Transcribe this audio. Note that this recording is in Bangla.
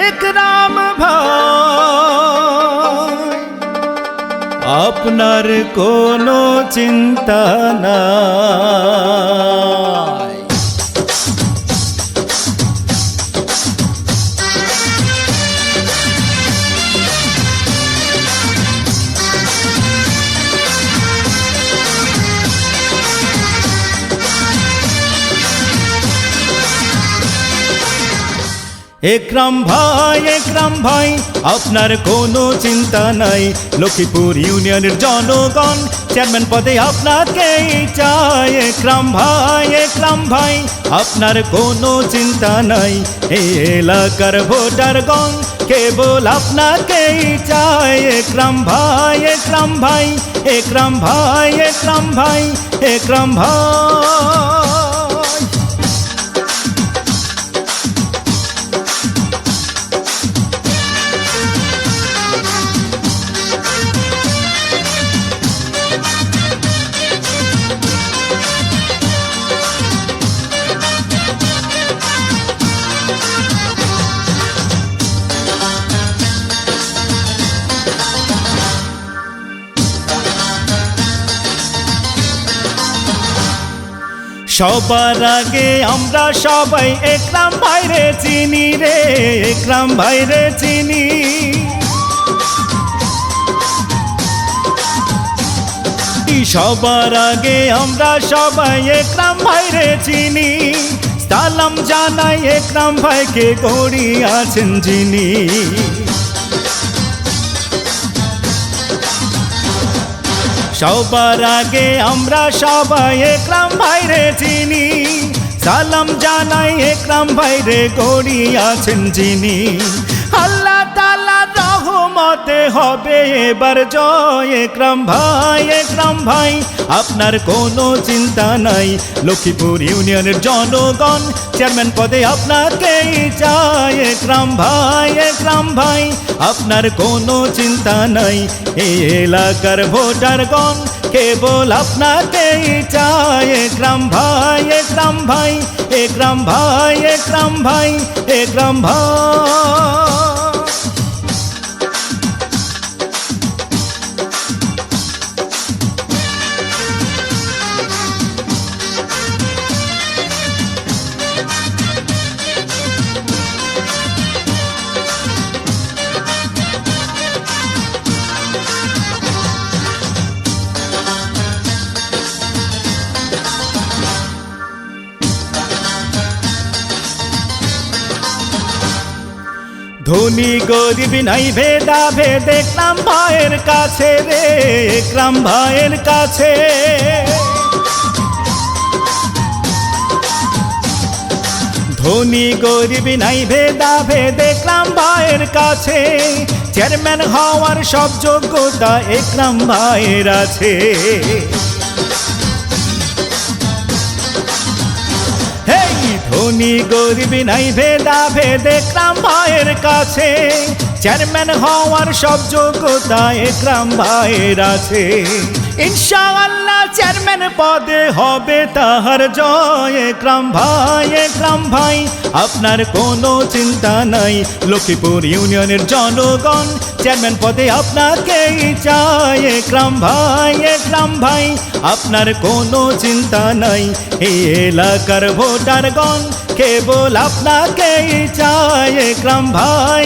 একরাম ভাই আপনার কোনো চিন্তা নাই। একরাম ভাই আপনার কোনো চিন্তা নাই। লক্ষ্মীপুর ইউনিয়নের জনগণ চেয়ারম্যান পদে আপনাকেই চায়। একরাম ভাই আপনার কোনো চিন্তা নাই। এই এলাকার ভোটারগণ কেবল আপনাকেই চায়। একরাম ভাই একরাম ভাই। সবার আগে আমরা সবাই একরাম ভাইরে চিনি রে, একরাম ভাইরে চিনি। সবার আগে আমরা সবাই একরাম ভাইরে চিনি। সালাম জানাই একরাম ভাইকে গড়িয়াছেন যিনি। সবার আগে আমরা সবাই একরাম ভাইরে চিনি। সালাম জানাই একরাম ভাইরে গড়িয়াছেন যিনি। আল্লাহ তাআলার রহমতে হবে এবার জয়। একরাম ভাই আপনার কোনো চিন্তা নাই। লক্ষ্মীপুর ইউনিয়নের জনগণ চেয়ারম্যান পদে আপনাকেই চায়। একরাম ভাই আপনার কোনো চিন্তা নাই। এই এলাকার ভোটারগণ কেবল আপনাকেই চায়। একরাম ভাই। ধনী গরিব নাই ভেদা ভেদ একরাম ভাইয়ের কাছে রে, একরাম ভাইয়ের কাছে। ধনী গরিব নাই ভেদা ভেদ একরাম ভাইয়ের কাছে। চেয়ারম্যান হওয়ার সব যোগ্যতা একরাম ভাইয়ের আছে। ধনী গরিব নাই ভেদা ভেদ একরাম ভাইয়ের কাছে। চেয়ারম্যান হওয়ার সব যোগ্যতা একরাম ভাইয়ের আছে। ইনশাআল্লাহ চেয়ারম্যান পদে হবে তাহার জয়। একরাম ভাই আপনার কোনো চিন্তা নাই। লক্ষ্মীপুর ইউনিয়নের জনগণ চেয়ারম্যান পদে আপনাকেই চায়। একরাম ভাই আপনার কোনো চিন্তা নাই। এই এলাকার ভোটারগণ কেবল আপনাকেই চায়। একরাম ভাই।